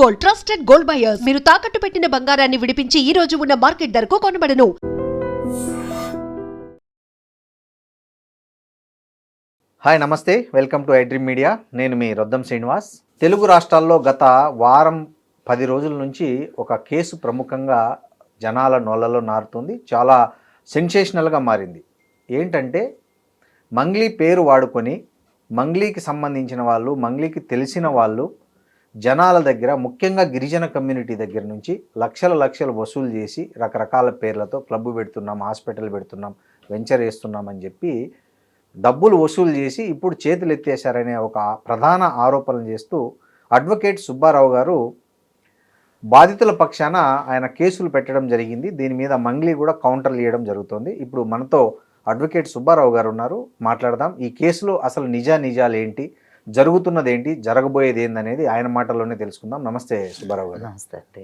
Gold, trusted gold buyers. మీరు తాకట్టు పెట్టిన బంగారాన్ని విడిపించి ఈ రోజు ఉన్న మార్కెట్ ధరకు కొనబడను. హాయ్ నమస్తే, వెల్కమ్ టు ఐడ్రీమ్ మీడియా. నేను మీ రొద్దం శ్రీనివాస్. తెలుగు రాష్ట్రాల్లో గత వారం 10 రోజుల నుంచి ఒక కేసు ప్రముఖంగా జనాల నోళ్ళలో నారుతుంది. చాలా సెన్సేషనల్గా మారింది. ఏంటంటే మంగ్లీ పేరు వాడుకొని మంగ్లీకి సంబంధించిన వాళ్ళు, మంగ్లీకి తెలిసిన వాళ్ళు జనాల దగ్గర, ముఖ్యంగా గిరిజన కమ్యూనిటీ దగ్గర నుంచి లక్షలు వసూలు చేసి రకరకాల పేర్లతో క్లబ్ పెడుతున్నాం, హాస్పిటల్ పెడుతున్నాం, వెంచర్ వేస్తున్నామని చెప్పి డబ్బులు వసూలు చేసి ఇప్పుడు చేతులు ఎత్తేశారనే ఒక ప్రధాన ఆరోపణలు చేస్తూ అడ్వకేట్ సుబ్బారావు గారు బాధితుల పక్షాన ఆయన కేసులు పెట్టడం జరిగింది. దీని మీద మంగ్లీ కూడా కౌంటర్లు ఇవ్వడం జరుగుతుంది. ఇప్పుడు మనతో అడ్వకేట్ సుబ్బారావు గారు ఉన్నారు, మాట్లాడదాం. ఈ కేసులో అసలు నిజాలు ఏంటి, జరుగుతున్నది ఏంటి, జరగబోయేది ఏందనేది ఆయన మాటల్లోనే తెలుసుకుందాం. నమస్తే సుబ్బారావు గారు. నమస్తే అండి.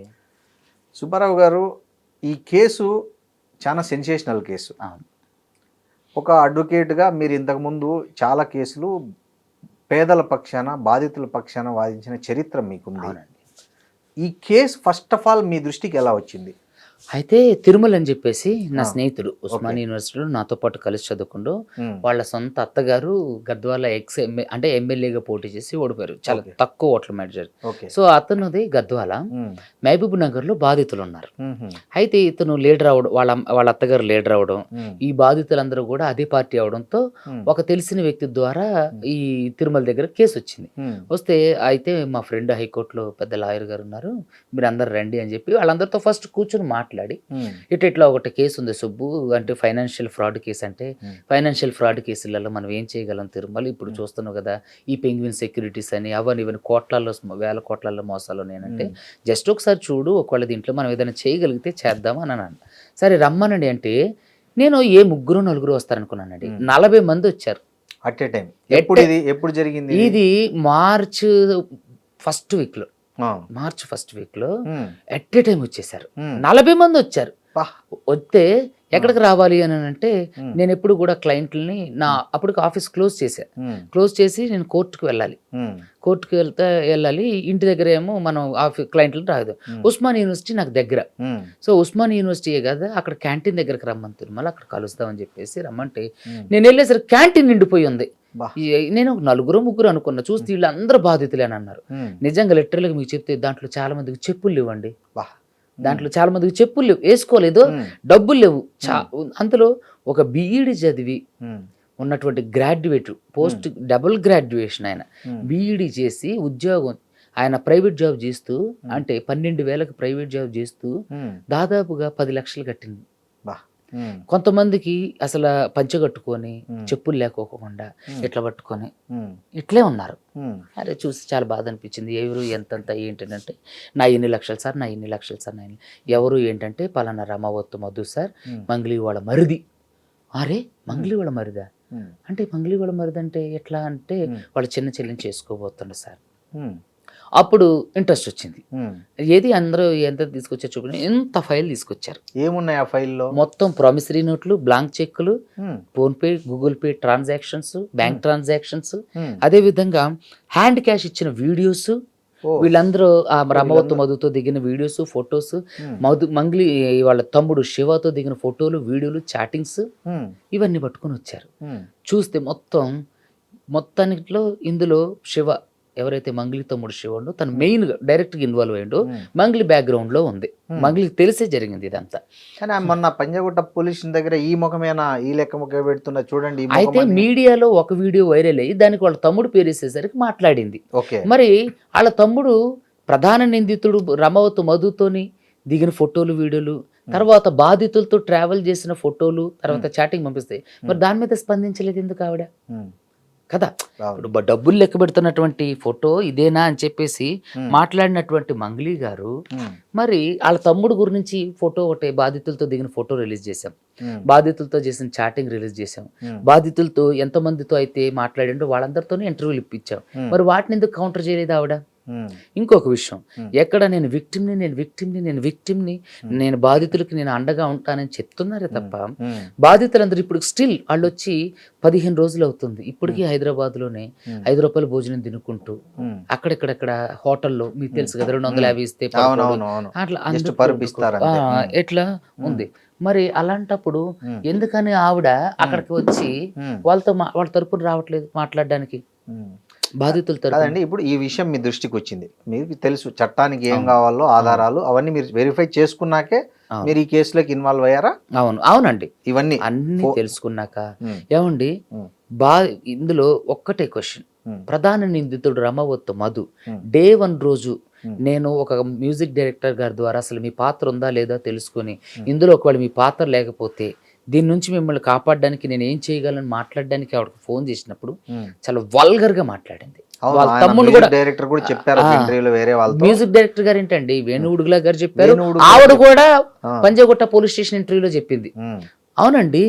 సుబ్బారావు గారు, ఈ కేసు చాలా సెన్సేషనల్ కేసు. ఒక అడ్వకేట్గా మీరు ఇంతకుముందు చాలా కేసులు పేదల పక్షాన, బాధితుల పక్షాన వాదించిన చరిత్ర మీకుంది. ఈ కేసు ఫస్ట్ ఆఫ్ ఆల్ మీ దృష్టికి ఎలా వచ్చింది? అయితే తిరుమల అని చెప్పేసి నా స్నేహితుడు ఉస్మాన్ యూనివర్సిటీలో నాతో పాటు కలిసి చదువుకుంటూ వాళ్ళ సొంత అత్తగారు గద్వాల అంటే ఎమ్మెల్యేగా పోటీ చేసి ఓడిపోయారు, చాలా తక్కువ ఓట్ల మెజార్. సో అతనుది గద్వాల, మహబూబ్ నగర్ లో బాధితులు ఉన్నారు. అయితే ఇతను లీడర్ అవడం, వాళ్ళ అత్తగారు లీడర్ అవడం, ఈ బాధితులందరూ కూడా అదే పార్టీ అవడంతో ఒక తెలిసిన వ్యక్తి ద్వారా ఈ తిరుమల దగ్గర కేసు వచ్చింది. వస్తే అయితే మా ఫ్రెండ్ హైకోర్టులో పెద్ద లాయర్ గారు ఉన్నారు, మీరు అందరు రండి అని చెప్పి వాళ్ళందరితో ఫస్ట్ కూర్చొని మాట్లాడి ఇట్లా ఒకటి కేసు ఉంది సుబ్బు, అంటే ఫైనాన్షియల్ ఫ్రాడ్ కేసు. అంటే ఫైనాన్షియల్ ఫ్రాడ్ కేసులలో మనం ఏం చేయగలం తిరుమల, ఇప్పుడు చూస్తున్నావు కదా ఈ పెంగ్విన్ సెక్యూరిటీస్ అని అవన్నీ ఇవన్నీ కోట్లలో, వేల కోట్లలో మోసాలు. నేనంటే జస్ట్ ఒకసారి చూడు, ఒకవేళ దీంట్లో మనం ఏదైనా చేయగలిగితే చేద్దాం అని అన్నాను. సరే రమ్మనండి అంటే నేను ముగ్గురు నలుగురు వస్తారనుకున్నానండి. 40 మంది వచ్చారు అట్ ఏ టైం. ఎప్పుడు జరిగింది ఇది? మార్చ్ ఫస్ట్ వీక్ లో ఎట్ ఏ టైం వచ్చేసారు. 40 మంది వచ్చారు. వస్తే ఎక్కడికి రావాలి అని అంటే నేను ఎప్పుడు కూడా క్లయింట్లని అప్పటికి ఆఫీస్ క్లోజ్ చేసి నేను కోర్టుకు వెళ్ళాలి. ఇంటి దగ్గర ఏమో మనం క్లయింట్లను రాదు. ఉస్మాన్ యూనివర్సిటీ నాకు దగ్గర. సో ఉస్మాన్ యూనివర్సిటీయే కదా, అక్కడ క్యాంటీన్ దగ్గరకు రమ్మంటారు, మళ్ళీ అక్కడ కలుస్తామని చెప్పేసి రమ్మంటే నేను వెళ్ళేసరికి క్యాంటీన్ నిండిపోయి ఉంది. నేను 4-3 అనుకున్నా, చూస్తే వీళ్ళందరూ బాధితులే అని అన్నారు. నిజంగా లిటరల్గా మీకు చెప్తే దాంట్లో చాలా మందికి చెప్పులు లేవండి, వేసుకోలేదు, డబ్బులు లేవు. అందులో ఒక బీఈడి చదివి ఉన్నటువంటి గ్రాడ్యుయేట్, పోస్ట్ డబుల్ గ్రాడ్యుయేషన్, ఆయన బీఈడి చేసి ఉద్యోగం, ఆయన ప్రైవేట్ జాబ్ చేస్తూ, అంటే 12,000కి ప్రైవేట్ జాబ్ చేస్తూ దాదాపుగా 10 లక్షలు కట్టింది. కొంతమందికి అసలు పంచగట్టుకొని చెప్పులు లేకోకుండా ఇట్లా పట్టుకొని ఇట్లే ఉన్నారు. అరే చూసి చాలా బాధ అనిపించింది. ఎవరు ఎంతంత ఏంటంటే నా ఇన్ని లక్షలు సార్, ఎవరు ఏంటంటే పలానా రమావత్తు మధు సార్, మంగ్లీ వాళ్ళ మరిది. అరే మంగ్లీ వాళ్ళ మరిదా అంటే, మంగ్లీ వాళ్ళ మరిది అంటే ఎట్లా అంటే వాళ్ళ చిన్న చెల్లిని చేసుకోబోతుండే సార్. అప్పుడు ఇంట్రెస్ట్ వచ్చింది. ఏది అందరూ ఎంత తీసుకొచ్చారు చూడండి, ఎంత ఫైల్ తీసుకొచ్చారు. ఏమున్నాయి ఆ ఫైల్లో? మొత్తం ప్రామిసరీ నోట్లు, బ్లాంక్ చెక్కులు, PhonePe, Google pay transactions, bank transactions, అదే విధంగా హ్యాండ్ క్యాష్ ఇచ్చిన వీడియోస్, వీళ్ళందరూ ఆ రమవత్తు మధుతో దిగిన వీడియోస్, ఫొటోస్, మంగ్లీ వాళ్ళ తమ్ముడు శివతో దిగిన ఫోటోలు, వీడియోలు, చాటింగ్స్, ఇవన్నీ పట్టుకొని వచ్చారు. చూస్తే మొత్తానిలో ఇందులో శివ, ఎవరైతే మంగ్లీ తమ్ముడు శివుడు, తను మెయిన్గా డైరెక్ట్గా ఇన్వాల్వ్ అయ్యిండు, మంగ్లీ బ్యాక్గ్రౌండ్లో ఉంది. మంగ్లీకి తెలిసే జరిగింది ఇదంతా. కానీ మొన్న పంజాగుట్ట పోలీస్ స్టేషన్ దగ్గర ఈ ముఖమేనా, ఈ లెక్క ముఖం పెడుతున్నా చూడండి. అయితే మీడియాలో ఒక వీడియో వైరల్ అయ్యి దానికి వాళ్ళ తమ్ముడు పేరు వేసేసరికి మాట్లాడింది. మరి వాళ్ళ తమ్ముడు ప్రధాన నిందితుడు రమవత్తు మధుతోని దిగిన ఫోటోలు, వీడియోలు, తర్వాత బాధితులతో ట్రావెల్ చేసిన ఫోటోలు, తర్వాత చాటింగ్ పంపిస్తాయి. మరి దాని మీద స్పందించలేదు ఎందుకు ఆవిడ కదా? ఇప్పుడు డబ్బులు లెక్క పెడుతున్నటువంటి ఫోటో ఇదేనా అని చెప్పేసి మాట్లాడినటువంటి మంగ్లీ గారు, మరి వాళ్ళ తమ్ముడు గురించి ఫోటో ఒకటి, బాధితులతో దిగిన ఫోటో రిలీజ్ చేశాం, బాధితులతో చేసిన చాటింగ్ రిలీజ్ చేశాం, బాధితులతో ఎంతమందితో అయితే మాట్లాడిండో వాళ్ళందరితోనే ఇంటర్వ్యూలు ఇప్పించాం. మరి వాటిని ఎందుకు కౌంటర్ చేయలేదు ఆవిడ? ఇంకొక విషయం, ఎక్కడ నేను విక్టిమ్ని నేను బాధితులకి నేను అండగా ఉంటానని చెప్తున్నారే తప్ప బాధితులందరూ ఇప్పుడు స్టిల్ వాళ్ళు వచ్చి 15 రోజులు అవుతుంది ఇప్పటికీ హైదరాబాద్లోనే 5 రూపాయల భోజనం తినుకుంటూ అక్కడెక్కడెక్కడ హోటల్లో మీకు తెలుసు కదా 250 ఇస్తే అట్లా ఎట్లా ఉంది. మరి అలాంటప్పుడు ఎందుకని ఆవిడ అక్కడికి వచ్చి వాళ్ళ తరపున రావట్లేదు మాట్లాడడానికి, బాధితుల తరపున? ఇప్పుడు ఈ విషయం మీ దృష్టికి వచ్చింది, మీకు తెలుసు చట్టానికి ఏం కావాలో ఆధారాలు అవన్నీ మీరు వెరిఫై చేసుకున్నాకే మీరు ఈ కేసులోకి ఇన్వాల్వ్ అయ్యారా? అవునండి, ఇవన్నీ అన్ని తెలుసుకున్నాక ఏమండి ఇందులో ఒక్కటే క్వశ్చన్, ప్రధాన నిందితుడు రమవత్తు మధు డే 1 రోజు నేను ఒక మ్యూజిక్ డైరెక్టర్ గారి ద్వారా అసలు మీ పాత్ర ఉందా లేదా తెలుసుకొని ఇందులో ఒకవేళ మీ పాత్ర లేకపోతే దీని నుంచి మిమ్మల్ని కాపాడడానికి నేను ఏం చేయగలను మాట్లాడడానికి ఆవిడకి ఫోన్ చేసినప్పుడు చాలా వల్గర్ గా మాట్లాడింది. వాళ్ళ తమ్ముడు కూడా డైరెక్టర్ కూడా చెప్పారు ఇంటర్వ్యూలో, వేరే వాళ్ళు మ్యూజిక్ డైరెక్టర్ గారు ఏంటండి వేణుగుడుగులా గారు చెప్పారు, ఆవిడ కూడా పంజాగుట్ట పోలీస్ స్టేషన్ ఇంటర్వ్యూలో చెప్పింది. అవునండి,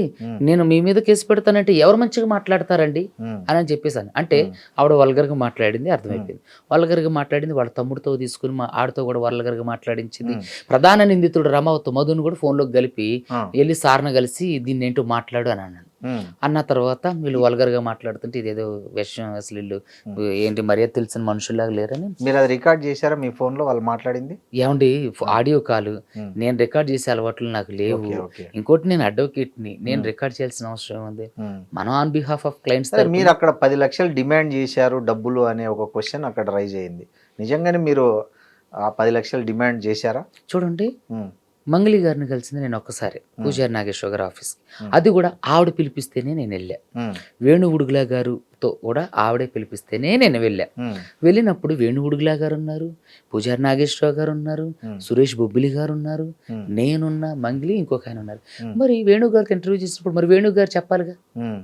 నేను మీ మీద కేసు పెడతానంటే ఎవరు మంచిగా మాట్లాడతారండి అని చెప్పేసాను. అంటే ఆవిడ వల్గర్గా మాట్లాడింది, అర్థమైపోయింది. వల్గర్గా మాట్లాడింది, వాళ్ళ తమ్ముడితో తీసుకుని ఆడితో కూడా వల్గర్గా మాట్లాడించింది. ప్రధాన నిందితుడు రమవత్తు మధును కూడా ఫోన్లోకి కలిపి వెళ్ళి సార్ను కలిసి దీన్ని ఏంటో మాట్లాడు అని అన్నాను. అన్న తర్వాత వీళ్ళు వల్గర్గా మాట్లాడుతుంటే ఇదేదో విషయం, అసలు వీళ్ళు ఏంటి మర్యాద తెలిసిన మనుషుల్లాగా లేరని. మీరు అది రికార్డ్ చేశారా మీ ఫోన్ లో వాళ్ళు మాట్లాడింది? ఏమండి ఆడియో కాల్ నేను రికార్డ్ చేసే అలవాట్లు నాకు లేవు. ఇంకోటి నేను అడ్వకేట్ ని, నేను రికార్డ్ చేయాల్సిన అవసరం ఉంది. మనం ఆన్ బిహాఫ్ ఆఫ్ క్లయింట్స్. మీరు అక్కడ 10 లక్షలు డిమాండ్ చేశారు డబ్బులు అనే ఒక క్వశ్చన్ అక్కడ రైజ్ అయింది. నిజంగానే మీరు ఆ 10 లక్షలు డిమాండ్ చేశారా? చూడండి, మంగళి గారిని కలిసింది నేను ఒక్కసారి పూజారి నాగేశ్వర గారి ఆఫీస్కి. అది కూడా ఆవిడ పిలిపిస్తేనే నేను వెళ్ళా. వేణుగుడుగులా గారుతో కూడా ఆవిడే పిలిపిస్తేనే నేను వెళ్ళా. వెళ్ళినప్పుడు వేణుగుడుగులా గారు ఉన్నారు, పూజారి నాగేశ్వర గారు ఉన్నారు, సురేష్ బొబ్బిలి గారు ఉన్నారు, నేనున్నా, మంగళి ఇంకొక ఆయన ఉన్నారు. మరి వేణు గారికి ఇంటర్వ్యూ చేసినప్పుడు మరి వేణు గారు చెప్పాలిగా,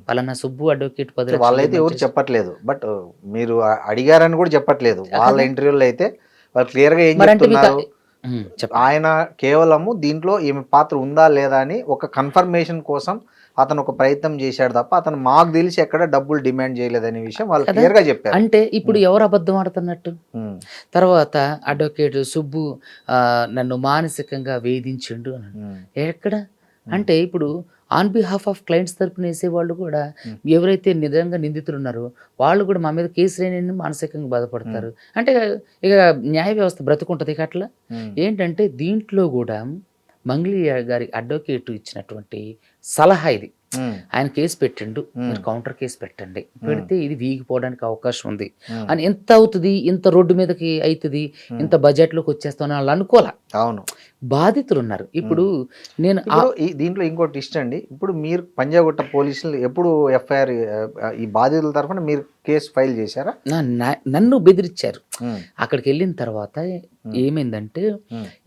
పలానా సుబ్బు అడ్వకేట్ 10 లక్షలు. వాళ్ళైతే ఎవరు చెప్పట్లేదు, బట్ మీరు అడిగారని కూడా చెప్పట్లేదు. వాళ్ళ ఇంటర్వ్యూలో అయితే వాళ్ళు క్లియర్ గా ఏం చెప్తున్నారు, ఆయన కేవలము దీంట్లో ఈమె పాత్ర ఉందా లేదా అని ఒక కన్ఫర్మేషన్ కోసం అతను ఒక ప్రయత్నం చేశాడు తప్ప అతను మాకు తెలిసి ఎక్కడ డబ్బులు డిమాండ్ చేయలేదనే విషయం వాళ్ళు క్లియర్ గా చెప్పారు. అంటే ఇప్పుడు ఎవరు అబద్ధం ఆడుతున్నట్టు? తర్వాత అడ్వకేట్ సుబ్బు నన్ను మానసికంగా వేధించిండు అని ఎక్కడ అంటే ఇప్పుడు ఆన్ బిహాఫ్ ఆఫ్ క్లయింట్స్ తరపున వేసేవాళ్ళు కూడా ఎవరైతే నిజంగా నిందితులు ఉన్నారో వాళ్ళు కూడా మా మీద కేసు లేని మానసికంగా బాధపడతారు. అంటే ఇక న్యాయ వ్యవస్థ బ్రతుకుంటుంది. ఇక అట్లా ఏంటంటే దీంట్లో కూడా మంగళి గారి అడ్వకేట్ ఇచ్చినటువంటి సలహా ఇది, ఆయన కేసు పెట్టిండు, మీరు కౌంటర్ కేసు పెట్టండి, పెడితే ఇది వీగిపోవడానికి అవకాశం ఉంది అని. ఎంత అవుతుంది, ఇంత రోడ్డు మీదకి అవుతుంది, ఇంత బడ్జెట్ లోకి వచ్చేస్తాను వాళ్ళు అనుకోలే. అవును, బాధితులు ఉన్నారు. ఇప్పుడు నేను దీంట్లో ఇంకో ట్విస్ట్ అండి, ఇప్పుడు మీరు పంజాగుట్ట పోలీసులు ఎప్పుడు ఎఫ్ఐఆర్ ఈ బాధితుల తరఫున మీరు కేసు ఫైల్ చేశారా? నన్ను బెదిరించారు. అక్కడికి వెళ్ళిన తర్వాత ఏమైందంటే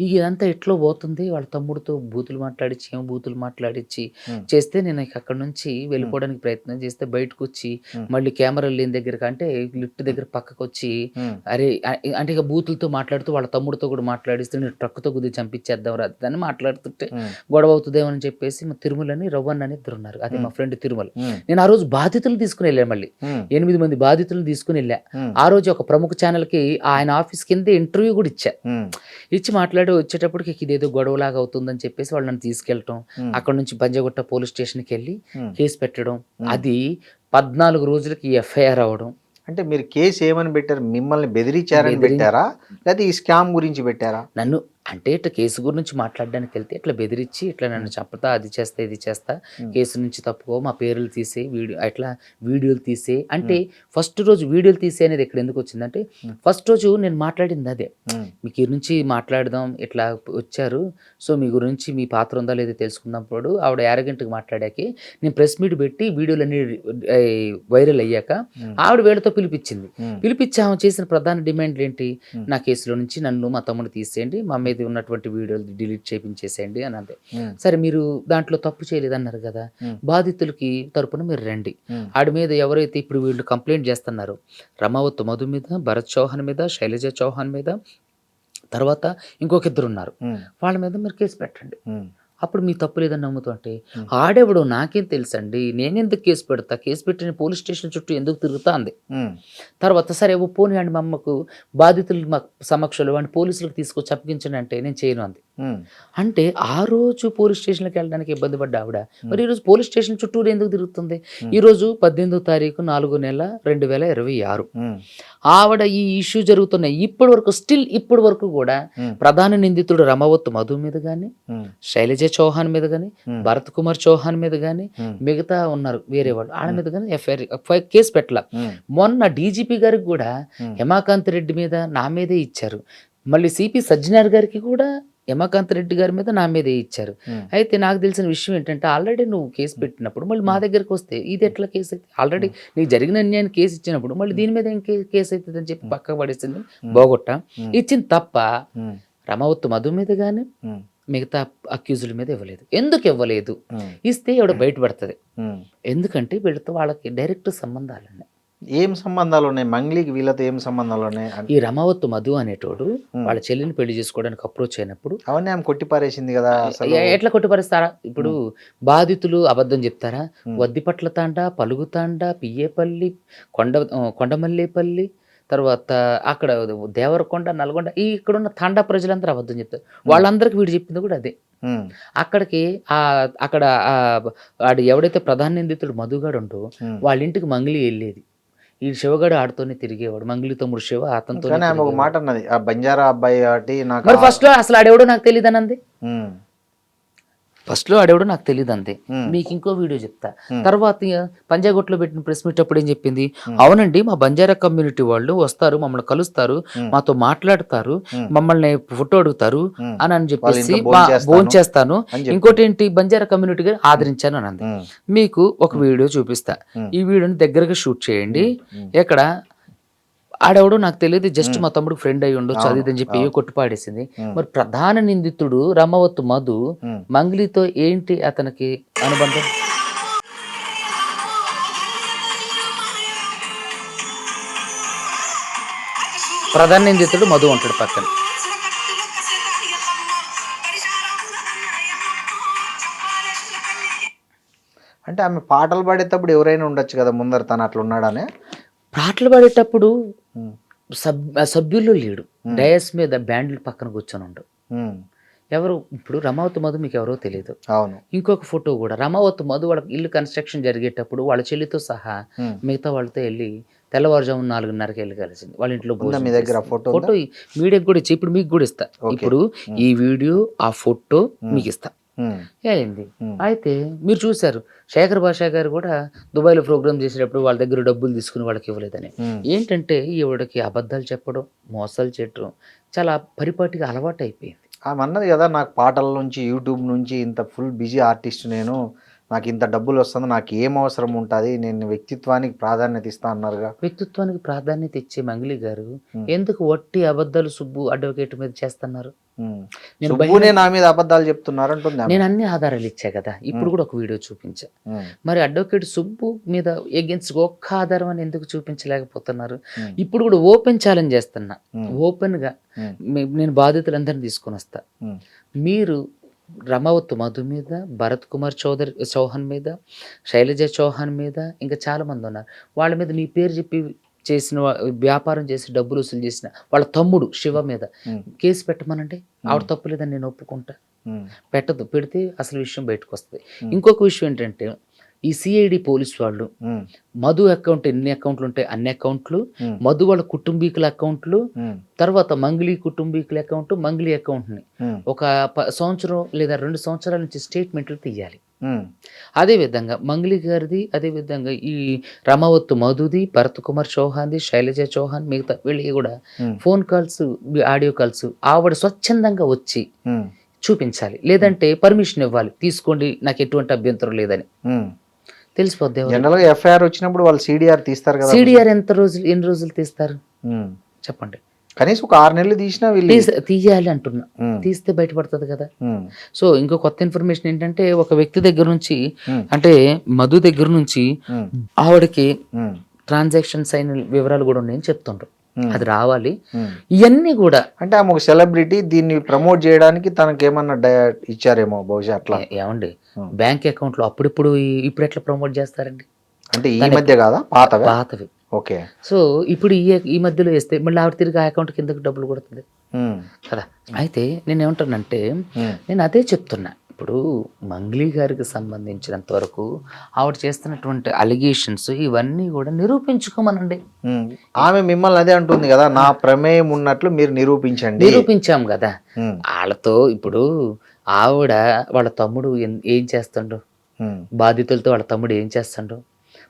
ఇదంతా ఎట్లో పోతుంది, వాళ్ళ తమ్ముడితో బూతులు మాట్లాడించి ఏం బూతులు మాట్లాడించి చేస్తే నేను అక్కడ నుంచి వెళ్ళిపోవడానికి ప్రయత్నం చేస్తే బయటకు వచ్చి మళ్ళీ కెమెరాలు లేని దగ్గర అంటే లిఫ్ట్ దగ్గర పక్కకు వచ్చి అరే అంటే ఇక బూతులతో మాట్లాడుతూ వాళ్ళ తమ్ముడితో కూడా మాట్లాడిస్తే నేను ట్రక్తో గుద్ది చంపించేద్దాం రాదని మాట్లాడుతుంటే గొడవ అవుతుందేమో అని చెప్పేసి మా తిరుమలని రవ్వన్ అని ఇద్దరు ఉన్నారు, అది మా ఫ్రెండ్ తిరుమల. నేను ఆ రోజు బాధితులు తీసుకుని వెళ్ళాను, మళ్ళీ 8 మంది బాధితులను తీసుకుని వెళ్ళా. ఆ రోజు ఒక ప్రముఖ ఛానల్ కి ఆయన ఆఫీస్ కింద ఇంటర్వ్యూ కూడా ఇచ్చి మాట్లాడి వచ్చేటప్పటికి ఇదేదో గొడవలాగా అవుతుందని చెప్పేసి వాళ్ళు నన్ను తీసుకెళ్ళటం, అక్కడ నుంచి పంజాగుట్ట పోలీస్ స్టేషన్కి వెళ్ళి కేసు పెట్టడం, అది 14 రోజులకి ఎఫ్ఐఆర్ అవడం. అంటే మీరు కేసు ఏమని పెట్టారు? మిమ్మల్ని బెదిరించారని పెట్టారా లేదా ఈ స్కామ్ గురించి పెట్టారా? నన్ను అంటే ఇట్లా కేసు గురించి మాట్లాడడానికి వెళ్తే ఇట్లా బెదిరించి ఇట్లా నన్ను చంపుతా, అది చేస్తా, ఇది చేస్తా, కేసు నుంచి తప్పుకో, మా పేర్లు తీసే అట్లా వీడియోలు తీసే అంటే ఫస్ట్ రోజు వీడియోలు తీసే అనేది ఇక్కడ ఎందుకు వచ్చిందంటే ఫస్ట్ రోజు నేను మాట్లాడింది అదే, మీకు ఈ నుంచి మాట్లాడదాం, ఇట్లా వచ్చారు, సో మీ గురించి మీ పాత్ర ఉందా లేదా తెలుసుకున్నప్పుడు ఆవిడ యారగెంట్గా మాట్లాడాకి నేను ప్రెస్ మీట్ పెట్టి వీడియోలన్నీ వైరల్ అయ్యాక ఆవిడ వీళ్ళతో పిలిపించి ఆమె చేసిన ప్రధాన డిమాండ్లు ఏంటి, నా కేసులో నుంచి నన్ను మా తమ్ముడు తీసేయండి, మా మీద ఉన్నటువంటి వీడియోలు డిలీట్ చేయించేసేయండి అని అంతే. సరే మీరు దాంట్లో తప్పు చేయలేదన్నారు కదా, బాధితులకి తరపున మీరు రండి, ఆడి మీద ఎవరైతే ఇప్పుడు వీళ్ళు కంప్లైంట్ చేస్తున్నారో రమావత్ మధు మీద, భరత్ చౌహాన్ మీద, శైలజ చౌహాన్ మీద, తర్వాత ఇంకొక 2 ఉన్నారు, వాళ్ళ మీద మీరు కేసు పెట్టండి. అప్పుడు మీ తప్పు లేదని నమ్ముతుంటే ఆడెవడో నాకేం తెలుసండి, నేనెందుకు కేసు పెడతా, కేసు పెట్టిన పోలీస్ స్టేషన్ చుట్టూ ఎందుకు తిరుగుతా అంది. తర్వాత సరే పోనీ అండి మా అమ్మకు బాధితులు మా సమక్షంలో వాడిని పోలీసులకు తీసుకొచ్చి అప్పగించండి అంటే నేను చేయను అంది. అంటే ఆ రోజు పోలీస్ స్టేషన్కి వెళ్ళడానికి ఇబ్బంది పడ్డ ఆవిడ మరి ఈరోజు పోలీస్ స్టేషన్ చుట్టూరు ఎందుకు తిరుగుతుంది? ఈరోజు 18వ తారీఖు 4వ నెల 2026 ఆవిడ ఈ ఇష్యూ జరుగుతున్నాయి ఇప్పటి వరకు స్టిల్ ఇప్పటి వరకు కూడా ప్రధాన నిందితుడు రమావత్ మధు మీద కానీ, శైలజ చౌహాన్ మీద కానీ, భరత్ కుమార్ చౌహాన్ మీద కానీ, మిగతా ఉన్నారు వేరే వాళ్ళు వాళ్ళ మీద కానీ ఎఫ్ఐఆర్ కేసు పెట్టాల. మొన్న డీజీపీ గారికి కూడా హేమాకాంత్ రెడ్డి మీద నా మీదే ఇచ్చారు, మళ్ళీ సిపి సజ్జనార్ గారికి కూడా హేమాకాంత్ రెడ్డి గారి మీద నా మీదే ఇచ్చారు. అయితే నాకు తెలిసిన విషయం ఏంటంటే ఆల్రెడీ నువ్వు కేసు పెట్టినప్పుడు మళ్ళీ మా దగ్గరకు వస్తే ఇది ఎట్లా కేసు అయితే, ఆల్రెడీ నీకు జరిగిన అన్యాయాన్ని కేసు ఇచ్చినప్పుడు మళ్ళీ దీని మీద ఏం కేసు అవుతుంది అని చెప్పి పక్కకు పడేసింది బోగొట్ట. ఇచ్చింది తప్ప రమావత్ మధు మీద కానీ మిగతా అక్యూజుల మీద ఇవ్వలేదు. ఎందుకు ఇవ్వలేదు? ఇస్తే ఎవడ బయటపడుతుంది. ఎందుకంటే వీళ్ళతో వాళ్ళకి డైరెక్ట్ సంబంధాలు ఉన్నాయి. ఏం సంబంధాలు ఉన్నాయి మంగ్లీకి వీళ్ళతో? ఏం సంబంధాలు ఉన్నాయి? ఈ రమావత్ మధు అనేటోడు వాళ్ళ చెల్లిని పెళ్లి చేసుకోవడానికి అప్రోచ్ అయినప్పుడు అవన్నీ ఆమె కొట్టిపారేసింది కదా. ఎట్లా కొట్టిపారేస్తారా? ఇప్పుడు బాధితులు అబద్ధం చెప్తారా? వద్దిపట్ల తాండా, పలుగు తాండా, పియ్యేపల్లి, కొండమల్లేపల్లి, తర్వాత అక్కడ దేవరకొండ, నల్గొండ, ఈ ఇక్కడున్న తాండా ప్రజలందరూ అబద్ధం చెప్తారు. వాళ్ళందరికీ వీడు చెప్పింది కూడా అదే. అక్కడికి అక్కడ వాడు ఎవడైతే ప్రధాన నిందితుడు మధుగాడు ఉంటో వాళ్ళ ఇంటికి మంగ్లీ వెళ్ళేది. ఈ శివగాడు ఆడుతోనే తిరిగేవాడు, మంగ్లీ తమ్ముడు శివ అతనితో. ఒక మాట అన్నది ఆ బంజారా అబ్బాయి కాబట్టి నాకు మరి ఫస్ట్ లో అసలు ఆడెవడో నాకు తెలియదు అనంది. ఫస్ట్ లో ఆడెవడో నాకు తెలియదు అంతే. మీకు ఇంకో వీడియో చెప్తా. తర్వాత పంజాగుట్లో పెట్టిన ప్రెస్ మీట్ అప్పుడు ఏం చెప్పింది? అవునండి మా బంజారా కమ్యూనిటీ వాళ్ళు వస్తారు, మమ్మల్ని కలుస్తారు, మాతో మాట్లాడతారు, మమ్మల్ని ఫోటో అడుగుతారు అని చెప్పేసి ఫోన్ చేస్తాను. ఇంకోటి ఏంటి, బంజారా కమ్యూనిటీ గారు ఆదరించాను అని అంది. మీకు ఒక వీడియో చూపిస్తా, ఈ వీడియోని దగ్గరగా షూట్ చేయండి. ఎక్కడ ఆడెవడో నాకు తెలియదు, జస్ట్ మా తమ్ముడు ఫ్రెండ్ అయ్యి ఉండొచ్చు అది అని చెప్పి కొట్టి పాడేసింది. మరి ప్రధాన నిందితుడు రమావత్ మధు మంగ్లీతో ఏంటి అతనికి అనుబంధం? ప్రధాన నిందితుడు మధు ఉంటాడు పక్కన. అంటే ఆమె పాటలు పాడేటప్పుడు ఎవరైనా ఉండొచ్చు కదా ముందర, తను అట్లా ఉన్నాడనే. పాటలు పాడేటప్పుడు సభ్యులు లేడు, డయస్ మీద బ్యాండ్లు పక్కన కూర్చొని ఉండు. ఎవరు ఇప్పుడు రమావత్ మధు మీకు ఎవరో తెలియదు. అవును. ఇంకొక ఫోటో కూడా రమావత్ మధు వాళ్ళ ఇల్లు కన్స్ట్రక్షన్ జరిగేటప్పుడు వాళ్ళ చెల్లితో సహా మిగతా వాళ్ళతో వెళ్ళి తెల్లవారుజాము 4:30కి వెళ్ళి కలిసింది వాళ్ళ ఇంట్లో. మీ దగ్గర ఫోటో మీడియాకి కూడా ఇచ్చి ఇప్పుడు మీకు కూడా ఇస్తా. ఇప్పుడు ఈ వీడియో ఆ ఫోటో మీకు ఇస్తా. ఏంది అయితే మీరు చూసారు, శేఖర్ భాషా గారు కూడా దుబాయ్లో ప్రోగ్రామ్ చేసేటప్పుడు వాళ్ళ దగ్గర డబ్బులు తీసుకుని వాళ్ళకి ఇవ్వలేదని. ఏంటంటే ఈవిడకి అబద్ధాలు చెప్పడం, మోసాలు చేయడం చాలా పరిపాటిగా అలవాటు అయిపోయింది. ఆమె అన్నది కదా, నాకు పాటల నుంచి యూట్యూబ్ నుంచి ఇంత ఫుల్ బిజీ ఆర్టిస్ట్ నేను, నాకు ఇంత డబ్బులు వస్తుంది, నాకు ఏం అవసరం ఉంటుంది, నేను వ్యక్తిత్వానికి ప్రాధాన్యత ఇస్తా అన్నారుగా. వ్యక్తిత్వానికి ప్రాధాన్యత ఇచ్చే మంగ్లీ గారు ఎందుకు వట్టి అబద్ధాలు సుబ్బు అడ్వకేట్ మీద చేస్తున్నారు? నా మీద అబద్ధాలు చెప్తున్నారు అంటుంది. నేను అన్ని ఆధారాలు ఇచ్చా కదా, ఇప్పుడు కూడా ఒక వీడియో చూపించా. మరి అడ్వకేట్ సుబ్బు మీద ఎగెన్స్ట్ ఒక్క ఆధారం అని ఎందుకు చూపించలేకపోతున్నారు? ఇప్పుడు కూడా ఓపెన్ ఛాలెంజ్ చేస్తున్నా, ఓపెన్ గా నేను బాధితులందరినీ తీసుకొని వస్తా. మీరు రమావత్ మధు మీద, భరత్ కుమార్ చౌహాన్ మీద, శైలజ చౌహాన్ మీద, ఇంకా చాలా మంది ఉన్నారు, వాళ్ళ మీద మీ పేరు చెప్పి చేసిన వ్యాపారం చేసి డబ్బులు వసూలు చేసిన వాళ్ళ తమ్ముడు శివ మీద కేసు పెట్టమనంటే ఆవిడ తప్పు లేదని నేను ఒప్పుకుంటా. పెట్టదు, పెడితే అసలు విషయం బయటకు వస్తుంది. ఇంకొక విషయం ఏంటంటే ఈ సిఐడి పోలీస్ వాళ్ళు మధు అకౌంట్ ఎన్ని అకౌంట్లు ఉంటాయి అన్ని అకౌంట్లు, మధు వాళ్ళ కుటుంబీకుల అకౌంట్లు, తర్వాత మంగ్లీ కుటుంబీకుల అకౌంట్, మంగ్లీ అకౌంట్ని ఒక సంవత్సరం లేదా 2 సంవత్సరాల నుంచి స్టేట్మెంట్లు తీయాలి. అదేవిధంగా మంగ్లీ గారిది, అదేవిధంగా ఈ రమావత్ మధుది, భరత్ కుమార్ చౌహాన్ది, శైలజ చౌహాన్, మిగతా వీళ్ళకి కూడా ఫోన్ కాల్స్, ఆడియో కాల్స్ ఆవిడ స్వచ్ఛందంగా వచ్చి చూపించాలి, లేదంటే పర్మిషన్ ఇవ్వాలి, తీసుకోండి నాకు ఎటువంటి అభ్యంతరం లేదని తెలిసిపోద్ది. జనరల్గా ఎఫ్ఐఆర్ వచ్చినప్పుడు వాళ్ళు సిడిఆర్ తీస్తారు కదా. సిడిఆర్ ఎన్ని రోజులు తీస్తారు చెప్పండి? కనీసం ఒక 6 నెలలు తీసినా తీయాలి అంటున్నా, తీస్తే బయటపడుతుంది కదా. సో ఇంకో కొత్త ఇన్ఫర్మేషన్ ఏంటంటే ఒక వ్యక్తి దగ్గర నుంచి, అంటే మధు దగ్గర నుంచి ఆవిడకి ట్రాన్సాక్షన్స్ అయిన వివరాలు కూడా ఉన్నాయని చెప్తుండ్రు. అది రావాలి. ఇవన్నీ కూడా అంటే ఆమె ఒక సెలబ్రిటీ, దీన్ని ప్రమోట్ చేయడానికి తనకి ఏమన్నా ఇచ్చారేమో బహుశా అట్లా. ఏమండి బ్యాంక్ అకౌంట్ లో అప్పుడిప్పుడు ఇప్పుడు ఎట్లా ప్రమోట్ చేస్తారండి? అంటే ఈ మధ్య కాదా, పాతవి. ఓకే. సో ఇప్పుడు ఈ మధ్యలో వేస్తే మళ్ళీ ఆవిడ తిరిగి ఆ అకౌంట్ కిందకి డబ్బులు కొడుతుంది కదా. అయితే నేను ఏమంటానంటే నేను అదే చెప్తున్నా, ఇప్పుడు మంగ్లీ గారికి సంబంధించినంత వరకు ఆవిడ చేస్తున్నటువంటి అలిగేషన్స్ ఇవన్నీ కూడా నిరూపించుకోమనండి. ఆమె మిమ్మల్ని అదే అంటుంది కదా, నా ప్రమేయం ఉన్నట్లు మీరు నిరూపించండి. నిరూపించాం కదా వాళ్ళతో. ఇప్పుడు ఆవిడ వాళ్ళ తమ్ముడు ఏం చేస్తాడు, బాధితులతో వాళ్ళ తమ్ముడు ఏం చేస్తాడు,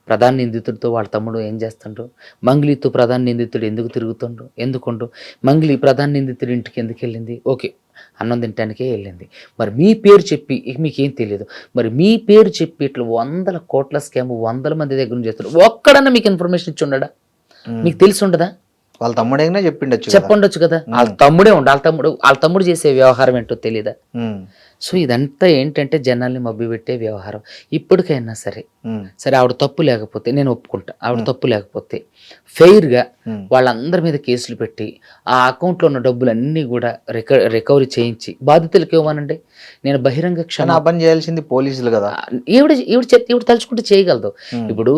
ప్రధాన నిందితుడితో వాళ్ళ తమ్ముడు ఏం చేస్తాడు, మంగ్లీతో ప్రధాన నిందితుడు ఎందుకు తిరుగుతుండు, ఎందుకుండు, మంగ్లీ ప్రధాన నిందితుడి ఇంటికి ఎందుకు వెళ్ళింది, ఓకే అన్నం తినటానికే వెళ్ళింది. మరి మీ పేరు చెప్పి మీకేం తెలియదు, మరి మీ పేరు చెప్పి ఇట్లా 100 కోట్ల స్కామ్ 100 మంది దగ్గర నుంచి చేస్తారు, ఒక్కడన్నా మీకు ఇన్ఫర్మేషన్ ఇచ్చి ఉండడా, మీకు తెలిసి ఉండదా? వాళ్ళ తమ్ముడైనా చెప్పండొచ్చు కదా. వాళ్ళ తమ్ముడే ఉండు, వాళ్ళ తమ్ముడు చేసే వ్యవహారం ఏంటో తెలీదా? సో ఇదంతా ఏంటంటే జనాల్ని మభ్యపెట్టే వ్యవహారం. ఇప్పటికైనా సరే ఆవిడ తప్పు లేకపోతే నేను ఒప్పుకుంటా, ఆవిడ తప్పు లేకపోతే ఫెయిర్గా వాళ్ళందరి మీద కేసులు పెట్టి ఆ అకౌంట్లో ఉన్న డబ్బులన్నీ కూడా రికవరీ చేయించి బాధితులకి ఇవ్వమనండి. నేను బహిరంగ క్షమాపణ చేయాల్సింది పోలీసులు కదా. ఈవిడ తలుచుకుంటే చేయగలదు. ఇప్పుడు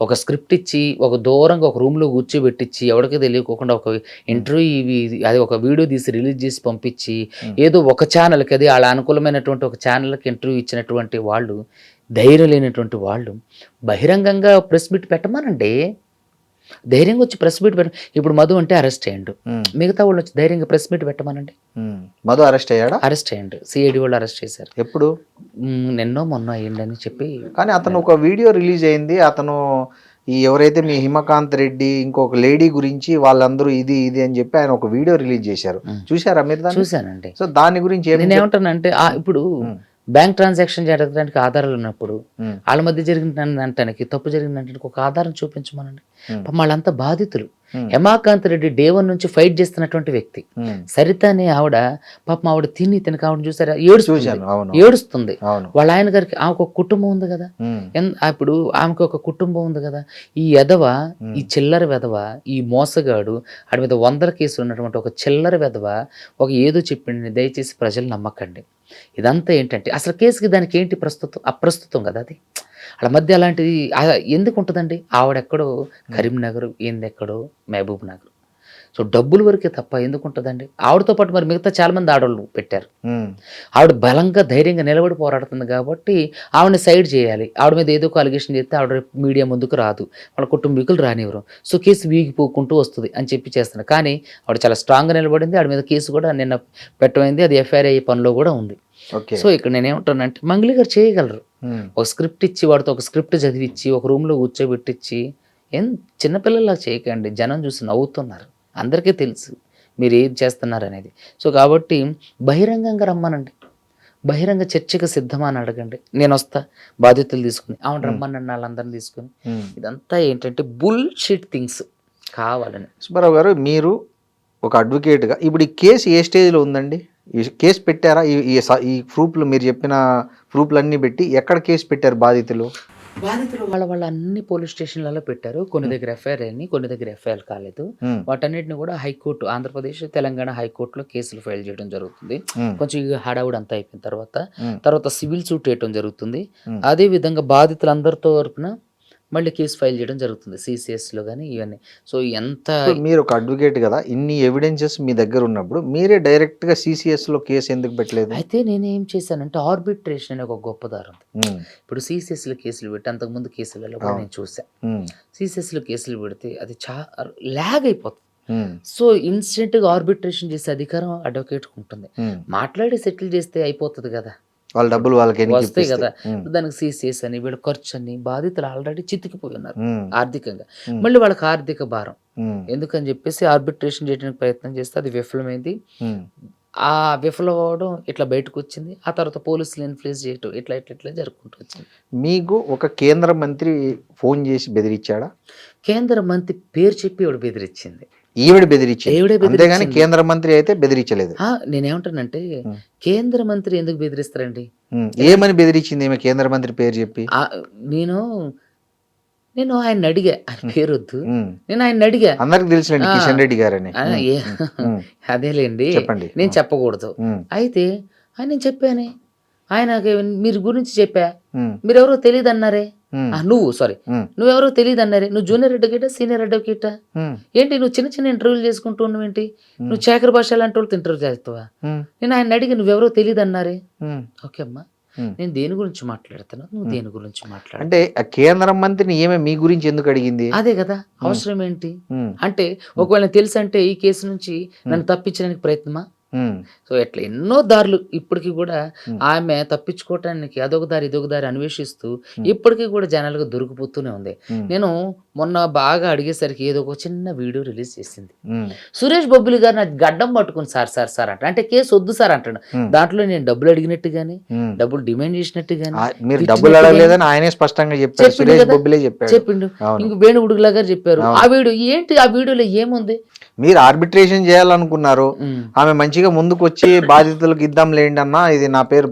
ఒక స్క్రిప్ట్ ఇచ్చి ఒక దూరంగా ఒక రూమ్లో కూర్చోబెట్టించి ఎవరికి తెలియకోకుండా ఒక ఇంటర్వ్యూ అది ఒక వీడియో తీసి రిలీజ్ చేసి పంపించి ఏదో ఒక ఛానల్కి, అది వాళ్ళ అనుకూలమైనటువంటి ఒక ఛానల్కి ఇంటర్వ్యూ ఇచ్చినటువంటి వాళ్ళు, ధైర్యం లేనటువంటి వాళ్ళు బహిరంగంగా ప్రెస్ మీట్ పెట్టమనండి. ధైర్యంగా వచ్చి ప్రెస్ మీట్ పెట్ట. ఇప్పుడు మధు అంటే అరెస్ట్ అయ్యండు, మిగతా వాళ్ళు వచ్చి ధైర్యంగా ప్రెస్ మీట్ పెట్టమనండి. మధు అరెస్ట్ అయ్యాడా? అరెస్ట్ అయ్యండు, సిఐడి వాళ్ళు అరెస్ట్ చేశారు. ఎప్పుడు? నిన్నో మొన్న అయ్యిండని చెప్పి. కానీ అతను ఒక వీడియో రిలీజ్ అయింది, అతను ఈ ఎవరైతే మీ హిమకాంత్ రెడ్డి ఇంకొక లేడీ గురించి వాళ్ళందరూ ఇది అని చెప్పి ఆయన ఒక వీడియో రిలీజ్ చేశారు, చూసారా మీరు? చూసానండి. సో దాని గురించి నేను ఏమంటానంటే ఇప్పుడు బ్యాంక్ ట్రాన్సాక్షన్ జరగడానికి ఆధారాలు ఉన్నప్పుడు వాళ్ళ మధ్య జరిగిందంటానికి తప్పు జరిగిందంటే ఒక ఆధారం చూపించమనండి. వాళ్ళంతా బాధితులు. హిమకాంత్ రెడ్డి డే 1 నుంచి ఫైట్ చేస్తున్నటువంటి వ్యక్తి. సరిత అనే ఆవిడ పాపం ఆవిడ తినక ఆవిడ చూసారా ఏడుస్తుంది. వాళ్ళ ఆయన గారికి ఆమెకు ఒక కుటుంబం ఉంది కదా, ఇప్పుడు ఆమెకు ఒక కుటుంబం ఉంది కదా. ఈ ఎదవ, ఈ చిల్లర వెధవ, ఈ మోసగాడు ఆడి మీద 100 కేసులు ఉన్నటువంటి ఒక చిల్లర వెధవ ఒక ఏదో చెప్పిండి, దయచేసి ప్రజలు నమ్మకండి. ఇదంతా ఏంటంటే అసలు కేసుకి దానికి ఏంటి అప్రస్తుతం కదా. అది వాళ్ళ మధ్య అలాంటిది ఎందుకు ఉంటుందండి? ఆవిడెక్కడో కరీంనగర్, ఏందెక్కడో మహబూబ్ నగర్. సో డబ్బుల వరకే తప్ప ఎందుకు ఉంటుందండి? ఆవిడతో పాటు మరి మిగతా చాలా మంది ఆడవాళ్ళు పెట్టారు. ఆవిడ బలంగా ధైర్యంగా నిలబడి పోరాడుతుంది కాబట్టి ఆవిడని సైడ్ చేయాలి. ఆవిడ మీద ఏదో ఒక అలిగేషన్ చేస్తే ఆవిడ మీడియా ముందుకు రాదు, వాళ్ళ కుటుంబీకులు రానివ్వరు. సో కేసు వీగిపోకుంటూ వస్తుంది అని చెప్పి చేస్తున్నారు. కానీ ఆవిడ చాలా స్ట్రాంగ్గా నిలబడింది. ఆవిడ మీద కేసు కూడా నిన్న పెట్టమైంది, అది ఎఫ్ఐఆర్ అయ్యే పనిలో కూడా ఉంది. సో ఇక్కడ నేనేమంటానంటే మంగ్లీ గారు చేయగలరు. ఒక స్క్రిప్ట్ ఇచ్చి వాడితో ఒక స్క్రిప్ట్ చదివించి ఒక రూమ్లో కూర్చోబెట్టించి చిన్నపిల్లలా చేయకండి. జనం చూసి నవ్వుతున్నారు, అందరికీ తెలుసు మీరు ఏం చేస్తున్నారు అనేది. సో కాబట్టి బహిరంగంగా రమ్మనండి, బహిరంగ చర్చకు సిద్ధమా అని అడగండి. నేను వస్తా బాధ్యతలు తీసుకుని, ఆవిడ రమ్మనండి వాళ్ళందరిని తీసుకుని. ఇదంతా ఏంటంటే బుల్షిట్ థింగ్స్ కావాలని. సుబ్బారావు గారు, మీరు ఒక అడ్వకేట్గా ఇప్పుడు ఈ కేసు ఏ స్టేజ్లో ఉందండి? ఈ కేసు పెట్టారా? ఈ ప్రూఫ్లు మీరు చెప్పిన ప్రూఫ్లన్నీ పెట్టి ఎక్కడ కేసు పెట్టారు బాధితులు? వాళ్ళ అన్ని పోలీస్ స్టేషన్లలో పెట్టారు. కొన్ని దగ్గర ఎఫ్ఐఆర్ అయ్యి, కొన్ని దగ్గర ఎఫ్ఐఆర్ కాలేదు. వాటన్నిటిని కూడా హైకోర్టు, ఆంధ్రప్రదేశ్, తెలంగాణ హైకోర్టులో కేసులు ఫైల్ చేయడం జరుగుతుంది. కొంచెం హడావుడి అంతా అయిపోయిన తర్వాత సివిల్ సూట్ వేయడం జరుగుతుంది. అదే విధంగా బాధితులందరితో తరపున మళ్ళీ కేసు ఫైల్ చేయడం జరుగుతుంది సిసిఎస్లో కానీ ఇవన్నీ. సో ఎంత మీరు ఒక అడ్వకేట్ కదా, ఇన్ని ఎవిడెన్సెస్ మీ దగ్గర ఉన్నప్పుడు మీరే డైరెక్ట్గా సిసిఎస్లో కేసు ఎందుకు పెట్టలేదు? అయితే నేనేం చేశానంటే ఆర్బిట్రేషన్ అనే ఒక గొప్ప దారి ఉంది. ఇప్పుడు సిసిఎస్లో కేసులు పెట్టి అంతకుముందు కేసులలో కూడా నేను చూసాను. సిసిఎస్లో కేసులు పెడితే అది చాలా ల్యాగ్ అయిపోతుంది. సో ఇన్స్టెంట్గా ఆర్బిట్రేషన్ చేసే అధికారం అడ్వకేట్కి ఉంటుంది. మాట్లాడి సెటిల్ చేస్తే అయిపోతుంది కదా, వాళ్ళ డబ్బులు వాళ్ళకి వస్తాయి కదా. దానికి సిసిఎస్ అని వీళ్ళ ఖర్చు అని బాధితులు ఆల్రెడీ చితికిపోయి ఉన్నారు ఆర్థికంగా. మళ్ళీ వాళ్ళకి ఆర్థిక భారం ఎందుకని చెప్పేసి ఆర్బిట్రేషన్ చేయడానికి ప్రయత్నం చేస్తే అది విఫలమైంది. ఆ విఫలం అవ్వడం ఇట్లా బయటకు వచ్చింది. ఆ తర్వాత పోలీసులు ఇన్ఫ్లుయెన్స్ చేయటం ఇట్లా జరుపుకుంటూ వచ్చింది. మీకు ఒక కేంద్ర మంత్రి ఫోన్ చేసి బెదిరించాడా? కేంద్ర మంత్రి పేరు చెప్పి ఈవిడ బెదిరించింది. ఈవిడ బెదిరించింది, అంతేగాని కేంద్ర మంత్రి అయితే బెదిరించలేదు. నేనేమంటానంటే కేంద్ర మంత్రి ఎందుకు బెదిరిస్తారండి? ఏమని బెదిరించింది ఈమె కేంద్ర మంత్రి పేరు చెప్పి? నేను నేను ఆయన అడిగా, ఆయన పేరు వద్దు, ఉమ్. నేను ఆయన అడిగా. అందరికి తెలుసులేండి ఆ. కిషన్ రెడ్డి గారని. ఆ, ఏ- అదేలేండి, చెప్పండి. నేను చెప్పకూడదు. అయితే ఆయన నేను చెప్పానే, ఆయనకి మీరు గురించి చెప్పా, మీరెవరో తెలియదు అన్నారే, నువ్వు సారీ నువ్వెవరో తెలియదు అన్నారే, నువ్వు జూనియర్ అడ్వకేటా సీనియర్ అడ్వకేటా ఏంటి, నువ్వు చిన్న చిన్న ఇంటర్వ్యూలు చేసుకుంటూ ఉన్నావు ఏంటి, నువ్వు శేఖర్ భాష లాంటి వాళ్ళతో ఇంటర్వ్యూ చేస్తావా? నేను ఆయన అడిగి నువ్వెవరో తెలియదు అన్నారే. ఓకే అమ్మా, నేను దేని గురించి మాట్లాడుతున్నా, నువ్వు దేని గురించి మాట్లాడు. అంటే ఆ కేంద్ర మంత్రిని ఏమే మీ గురించి ఎందుకు అడిగింది? అదే కదా అవసరం ఏంటి అంటే, ఒకవేళ తెలుసు అంటే ఈ కేసు నుంచి నన్ను తప్పించడానికి ప్రయత్నమా? సో ఎట్లా ఎన్నో దారులు ఇప్పటికీ కూడా ఆమె తప్పించుకోవటానికి అదొక దారి ఇదొక దారి అన్వేషిస్తూ ఇప్పటికీ కూడా జనాలకు దొరికిపోతూనే ఉంది. నేను మొన్న బాగా అడిగేసరికి ఏదో ఒక చిన్న వీడియో రిలీజ్ చేసింది. సురేష్ బొబ్బిలి గారు నా గడ్డం పట్టుకుని సార్ సార్ సార్ అంటే కేసు వద్దు సార్ అంటాడు. దాంట్లో నేను డబ్బులు అడిగినట్టు గానీ, డబ్బులు డిమాండ్ చేసినట్టు గానీ, మీరు డబ్బులు అడగలేదని ఆయనే స్పష్టంగా చెప్పారు. సురేష్ బొబ్బిలే చెప్పిండు. ఇంక వేణు ఉడుగులా గారు చెప్పారు. ఆ వీడియో ఏంటి, ఆ వీడియోలో ఏముంది? మీరు ఆర్బిట్రేషన్ చేయాలనుకున్నారు, ఆమె మంచిగా ముందుకు వచ్చి బాధితులకు ఇద్దాం లేండి అన్న, ఇది నా పేరు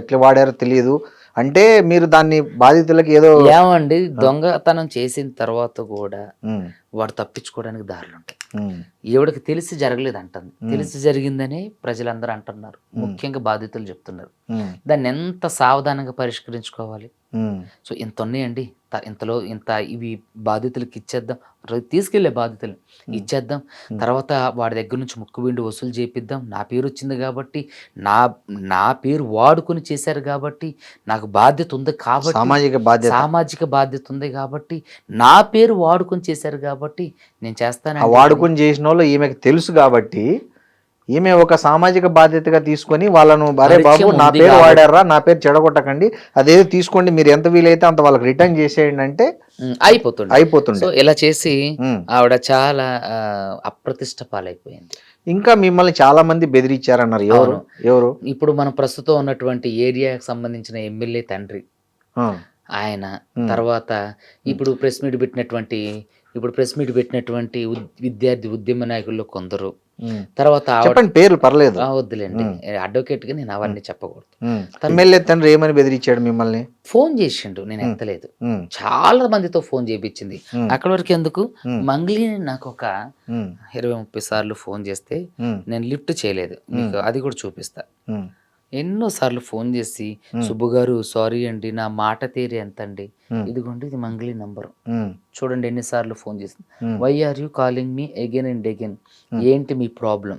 ఎట్లా వాడారో తెలియదు అంటే మీరు దాన్ని బాధితులకు ఏదో ఏమండి, దొంగతనం చేసిన తర్వాత కూడా వాడు తప్పించుకోవడానికి దారులు ఉంటాయి. ఈవిడకి తెలిసి జరగలేదు అంటుంది, తెలిసి జరిగిందని ప్రజలందరూ అంటున్నారు, ముఖ్యంగా బాధితులు చెప్తున్నారు. దాన్ని ఎంత సావధానంగా పరిష్కరించుకోవాలి. సో ఇంత ఉన్నాయండి, ఇంతలో ఇంత ఇవి బాధితులకి ఇచ్చేద్దాం, తీసుకెళ్లే బాధితులు ఇచ్చేద్దాం, తర్వాత వాడి దగ్గర నుంచి ముక్కుబిండి వసూలు చేపిద్దాం, నా పేరు వచ్చింది కాబట్టి, నా పేరు వాడుకొని చేశారు కాబట్టి, నాకు బాధ్యత ఉంది కాబట్టి, సామాజిక బాధ్యత ఉంది కాబట్టి, నా పేరు వాడుకొని చేశారు కాబట్టి నేను చేస్తాను. వాడుకొని చేసిన వాళ్ళు ఈమెకు తెలుసు కాబట్టి ఈమె ఒక సామాజిక బాధ్యతగా తీసుకొని వాళ్ళను, అరే బాబు నా పేరు వాడారా, నా పేరు చెడగొట్టకండి, అదేదో తీసుకోండి, మీరు ఎంత వీలైతే అంత వాళ్ళకి రిటర్న్ చేసేయండి అంటే అయిపోతుంది. సో ఇలా చేసి ఆవిడ చాలా అప్రతిష్ట పాలైపోయింది. ఇంకా మిమ్మల్ని చాలా మంది బెదిరించారన్నారు. ఎవరు? ఇప్పుడు మనం ప్రస్తుతం ఉన్నటువంటి ఏరియాకి సంబంధించిన ఎమ్మెల్యే తండ్రి ఆయన, తర్వాత ఇప్పుడు ప్రెస్ మీట్ పెట్టినటువంటి విద్యార్థి ఉద్యమ నాయకుల్లో కొందరు, తర్వాత చెప్పండి పేర్లు పర్లేదు, వద్దులేండి, అడ్వకేట్ గా నేను అవన్నీ చెప్పకూడదు. ఎమ్మెల్యే తండ్రి ఏమని బెదిరించాడు మిమ్మల్ని? ఫోన్ చేసిండు, నేను ఎత్తలేదు, చాలా మందితో ఫోన్ చేయించింది. అక్కడి వరకు ఎందుకు, మంగ్లీని నాకు ఒక 20-30 సార్లు ఫోన్ చేస్తే నేను లిఫ్ట్ చేయలేదు, మీకు అది కూడా చూపిస్తా. ఎన్నోసార్లు ఫోన్ చేసి, సుబ్బు గారు సారీ అండి, నా మాట తీరి ఎంత అండి, ఇదిగోండి ఇది మంగ్లీ నంబరు, చూడండి ఎన్నిసార్లు ఫోన్ చేసింది, why are you calling me again and again, ఏంటి మీ ప్రాబ్లం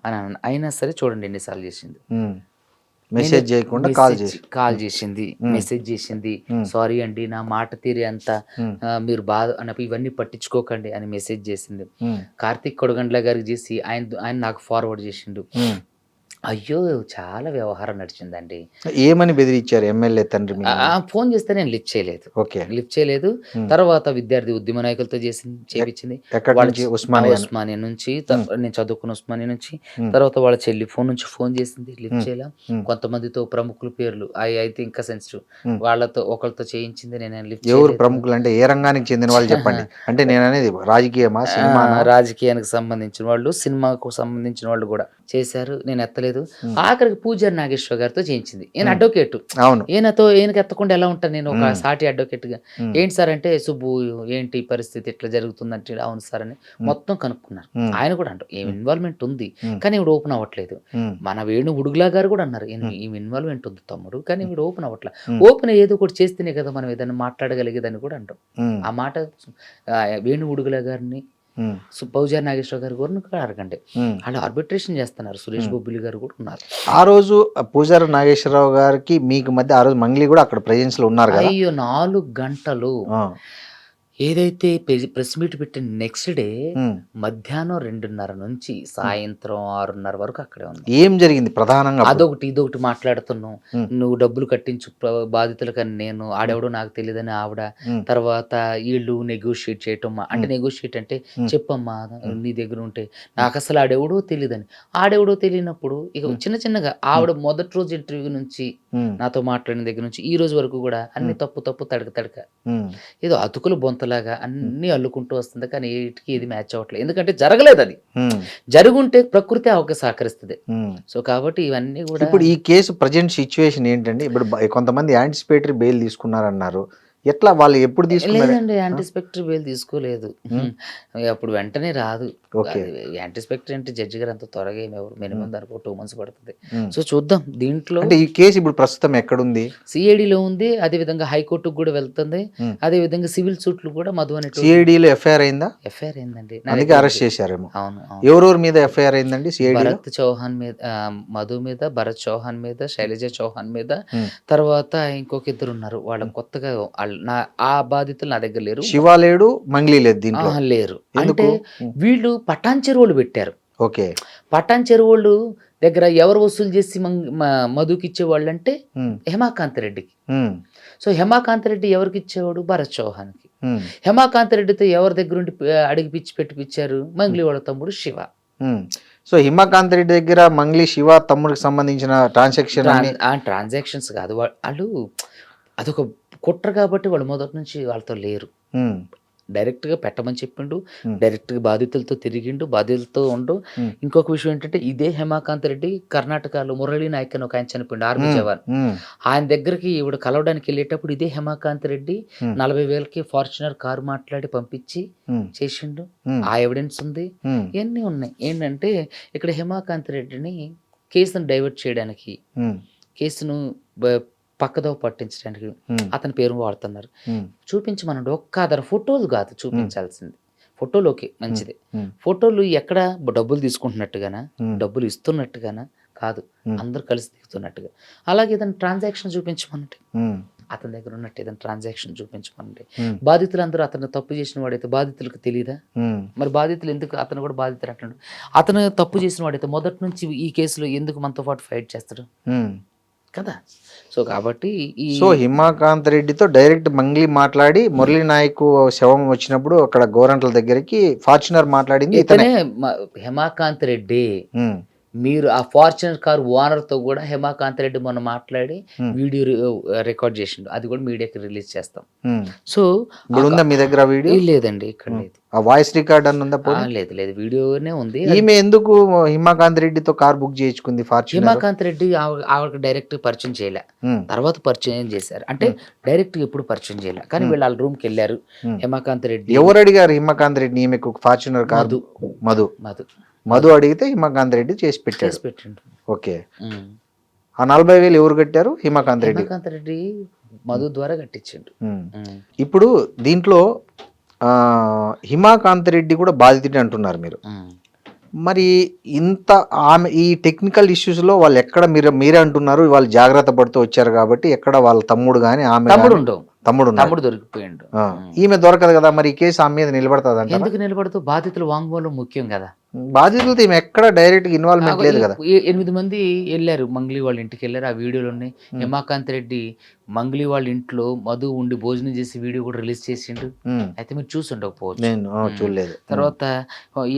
అని అయినా సరే చూడండి ఎన్నిసార్లు చేసింది. మెసేజ్ చేయకుండా కాల్ చేసింది, మెసేజ్ చేసింది, సారీ అండి నా మాట తీరి అంత, మీరు బాధ అన్నప్పుడు ఇవన్నీ పట్టించుకోకండి అని మెసేజ్ చేసింది. కార్తీక్ కొడగండ్ల గారికి చేసి ఆయన నాకు ఫార్వర్డ్ చేసిండు. అయ్యో చాలా వ్యవహారం నడిచిందండి. ఏమని బెదిరించారు ఎమ్మెల్యే తండ్రి? ఫోన్ చేస్తే నేను లిఫ్ట్ చేయలేదు. తర్వాత విద్యార్థి ఉద్యమ నాయకులతో చేపించింది, ఉస్మానియా నుంచి, నేను చదువుకున్న ఉస్మానియా నుంచి, తర్వాత వాళ్ళ చెల్లి ఫోన్ నుంచి ఫోన్ చేసింది, లిఫ్ట్ చేయలే. కొంతమందితో ప్రముఖుల పేర్లు అయితే ఇంకా సెన్సిటివ్, వాళ్ళతో ఒకరితో చేయించింది, నేను లిఫ్ట్. ఎవరు ప్రముఖులు అంటే ఏ రంగానికి చెందిన వాళ్ళు చెప్పండి. అంటే నేను అనేది రాజకీయమా, సినిమా? రాజకీయానికి సంబంధించిన వాళ్ళు, సినిమాకు సంబంధించిన వాళ్ళు కూడా చేశారు, నేను ఎత్తలేదు. ఆఖరికి పూజారి నాగేశ్వర గారితో చేయించింది. ఈయన అడ్వకేట్, ఈయనకి ఎత్తకుండా ఎలా ఉంటాను నేను ఒక సాటి అడ్వకేట్ గా. ఏంటి సార్ అంటే, సుబ్బు ఏంటి పరిస్థితి ఇట్లా జరుగుతుందంటే, అవును సార్ అని మొత్తం కనుక్కున్నారు. ఆయన కూడా అంటారు ఏం ఇన్వాల్వ్మెంట్ ఉంది కానీ ఇవి ఓపెన్ అవ్వట్లేదు. మన వేణు ఉడుగులా గారు కూడా అన్నారు ఈ ఇన్వాల్వ్మెంట్ ఉంది తమ్ముడు, కానీ ఇవి ఓపెన్ అవ్వట్లేదు. ఓపెన్ ఏదో ఒకటి చేస్తేనే కదా మనం ఏదైనా మాట్లాడగలిగేదని కూడా అంటాం. ఆ మాట వేణు ఉడుగులా గారిని, పూజారి నాగేశ్వర గారు కూడా అడగండి, వాళ్ళు ఆర్బిట్రేషన్ చేస్తున్నారు. సురేష్ బొబ్బిలి గారు కూడా ఉన్నారు. ఆ రోజు పూజారి నాగేశ్వరరావు గారికి మీకు మధ్య ఆ రోజు మంగ్లీ కూడా అక్కడ ప్రెజెన్స్ లో ఉన్నారు కదా? అయ్యో 4 గంటలు ఏదైతే ప్రెస్ మీట్ పెట్టిన నెక్స్ట్ డే మధ్యాహ్నం 2:30 నుంచి సాయంత్రం 6:30 వరకు అక్కడే ఉంది. ఏం జరిగింది ప్రధానంగా? అదొకటి ఇదొకటి మాట్లాడుతున్నాం. నువ్వు డబ్బులు కట్టించు బాధితులకని నేను, ఆడెవడో నాకు తెలియదని ఆవిడ, తర్వాత వీళ్ళు నెగోషియేట్ చేయటం. అంటే నెగోషియేట్ అంటే చెప్పమ్మా నీ దగ్గర ఉంటే, నాకు అసలు ఆడెవడో తెలియదని. ఆడెవడో తెలియనప్పుడు ఇక చిన్న చిన్నగా ఆవిడ మొదటి రోజు ఇంటర్వ్యూ నుంచి నాతో మాట్లాడిన దగ్గర నుంచి ఈ రోజు వరకు కూడా అన్ని తప్పు తడక ఏదో అతుకులు బొంతలాగా అన్ని అల్లుకుంటూ వస్తుంది. కానీ వీటికి ఇది మ్యాచ్ అవ్వట్లేదు, ఎందుకంటే జరగలేదు. అది జరుగుంటే ప్రకృతి అవకాశం సహకరిస్తుంది. సో కాబట్టి ఇవన్నీ కూడా. ఇప్పుడు ఈ కేసు ప్రజెంట్ సిచ్యువేషన్ ఏంటంటే, ఇప్పుడు కొంతమంది యాంటిసిపేటరీ బెయిల్ తీసుకున్నారన్నారు, ఎట్లా వాళ్ళు ఎప్పుడు తీసుకున్నారు? లేదండి, యాంటిస్పెక్టరీ బెయిల్ తీసుకోలేదు. అప్పుడు వెంటనే రాదు. ఓకే. యాంటిస్పెక్టరీ అంటే జడ్జి గారు అంత త్వరగా ఏమి ఎవరు, మినిమం దానికి 2 months పడుతుంది. సో చూద్దాం. దీంట్లో అంటే ఈ కేసు ఇప్పుడు ప్రస్తుతం ఎక్కడుంది? సిఐడిలో ఉంది, అదే విధంగా హైకోర్టుకు కూడా వెళ్తుంది, అదే విధంగా సివిల్ సూట్లు కూడా మధు అనే సిఐడిలో ఎఫ్ఐఆర్ అయిందా? ఎఫ్ఐఆర్ అయిందండి. అందుకే అరెస్ట్ చేశారేమో. అవును, ఎవరెవరి మీద ఎఫ్ఐఆర్ అయిందండి సిఐడి? భరత్ చౌహాన్ మీద, మధు మీద, భరత్ చౌహాన్ మీద, శైలజ చౌహాన్ మీద, తర్వాత ఇంకొక ఇద్దరు ఉన్నారు. వాళ్ళ కొత్తగా ఆ బాధితులు నా దగ్గర లేరు. శివ లేడు, మంగ్లీ లేదు దీంట్లో. లేరు అంటే వీళ్ళు పటాన్ చెరువులు పెట్టారు. ఓకే. పటాన్ చెరువులు దగ్గర ఎవరు వసూలు చేసి మధుకి ఇచ్చేవాళ్ళు అంటే హేమాకాంత్ రెడ్డికి. సో హేమాకాంత్ రెడ్డి ఎవరికి ఇచ్చేవాడు? భరత్ చౌహాన్కి. హేమాకాంత్ రెడ్డితో ఎవరి దగ్గర ఉండి అడిగి పిచ్చి పెట్టిపించారు? మంగ్లీ వాళ్ళ తమ్ముడు శివ. సో హిమాకాంత్ రెడ్డి దగ్గర మంగ్లీ శివ తమ్ముడికి సంబంధించిన ట్రాన్సాక్షన్స్ కాదు వాళ్ళు, అదొక కుట్ర కాబట్టి వాళ్ళు మొదటి నుంచి వాళ్ళతో లేరు. డైరెక్ట్గా పెట్టమని చెప్పిండు, డైరెక్ట్గా బాధితులతో తిరిగిండు, బాధితులతో ఉండు. ఇంకొక విషయం ఏంటంటే ఇదే హేమాకాంత్ రెడ్డి కర్ణాటకలో మురళీ నాయక్ అని ఒక ఆయన చనిపోయిండు, ఆర్మీ జవాన్. ఆయన దగ్గరికి ఈవిడ కలవడానికి వెళ్ళేటప్పుడు ఇదే హేమాకాంత్ రెడ్డి 40,000కి ఫార్చునర్ కారు మాట్లాడి పంపించి చేసిండు. ఆ ఎవిడెన్స్ ఉంది, ఇవన్నీ ఉన్నాయి. ఏంటంటే ఇక్కడ హేమాకాంత్ రెడ్డిని కేసును డైవర్ట్ చేయడానికి, కేసును పక్కదో పట్టించడానికి అతని పేరు వాడుతున్నారు. చూపించమనండి, ఒక్క ఆధార ఫోటోలు కాదు చూపించాల్సింది. ఫోటోలు ఓకే మంచిది, ఫోటోలు ఎక్కడ డబ్బులు తీసుకుంటున్నట్టుగానా, డబ్బులు ఇస్తున్నట్టుగానా కాదు, అందరు కలిసి దిగుతున్నట్టుగా. అలాగే ఏదైనా ట్రాన్సాక్షన్ చూపించమనండి, అతని దగ్గర ఉన్నట్టు ఏదైనా ట్రాన్సాక్షన్ చూపించమనండి. బాధితులందరూ అతను తప్పు చేసిన వాడైతే బాధితులకు తెలియదా? మరి బాధితులు ఎందుకు అతను కూడా బాధితులు అంటాడు? అతను తప్పు చేసిన వాడైతే మొదటి నుంచి ఈ కేసులో ఎందుకు మనతో పాటు ఫైట్ చేస్తాడు కదా? సో కాబట్టి సో హిమాకాంత్ రెడ్డితో డైరెక్ట్ మంగ్లీ మాట్లాడి మురళీ నాయక్ శవం వచ్చినప్పుడు అక్కడ గోరంట్ల దగ్గరికి ఫార్చునర్ మాట్లాడింది ఇతనే. హేమాకాంత్ రెడ్డి మీరు ఆ ఫార్చునర్ కార్ ఓనర్ తో కూడా హేమాకాంత్ రెడ్డి మొన్న మాట్లాడి వీడియో రికార్డ్ చేసిండు, అది కూడా మీడియాకి రిలీజ్ చేస్తాం. సో మీ దగ్గర వీడియో లేదండి, ఇక్కడ లేదు. ఆ వాయిస్ రికార్డ్ అని ఉందా? లేదు లేదు, వీడియోనే ఉంది. ఈమె ఎందుకు హిమాకాంత్ రెడ్డితో కార్ బుక్ చేయించుకుంది ఫార్చునర్? హిమాకాంత్ రెడ్డి ఆవిడకి డైరెక్ట్ పరిచయం చేయలే, తర్వాత పరిచయం చేశారు. అంటే డైరెక్ట్ ఎప్పుడు పరిచయం చేయలే, కానీ వీళ్ళు వాళ్ళ రూమ్ కి వెళ్ళారు. హేమాకాంత్ రెడ్డి ఎవరు అడిగారు హిమాకాంత్ రెడ్డి ఈమెకు ఫార్చునర్ కార్? మధు. మధు అడిగితే హిమాకాంత్ రెడ్డి చేసి పెట్టాడు. ఓకే. ఆ 40,000 ఎవరు కట్టారు? హిమాకాంత్ రెడ్డి. హిమాకాంత్ రెడ్డి మధు ద్వారా కట్టించండు. ఇప్పుడు దీంట్లో హిమాకాంత్ రెడ్డి కూడా బాధితుడు అంటున్నారు మీరు. మరి ఇంత ఆమె ఈ టెక్నికల్ ఇష్యూస్ లో వాళ్ళు ఎక్కడ మీరే అంటున్నారు వాళ్ళు జాగ్రత్త పడుతూ వచ్చారు కాబట్టి ఎక్కడ వాళ్ళ తమ్ముడు గానీ ఆమె తమ్ముడు దొరికిపోయాడు. ఈమె దొరకదు కదా, మరి ఈ కేసు ఆమె మీద నిలబడుతుంది అంటే? ఎందుకు నిలబడుతూ? బాధితులు వాంగ్మూలం ముఖ్యం కదా. బాధితులతో ఈమె ఎక్కడ డైరెక్ట్ ఇన్వాల్వ్మెంట్ లేదు కదా. 8 మంది వెళ్ళారు, మంగ్లీ వాళ్ళ ఇంటికి వెళ్ళారు. ఆ వీడియోలు ఉన్నాయి. హేమాకాంత్ రెడ్డి మంగ్లీ వాళ్ళ ఇంట్లో మధు ఉండి భోజనం చేసి వీడియో కూడా రిలీజ్ చేసిండు. అయితే మీరు చూసి ఉండకపోవచ్చు, నేను చూడలేదు. తర్వాత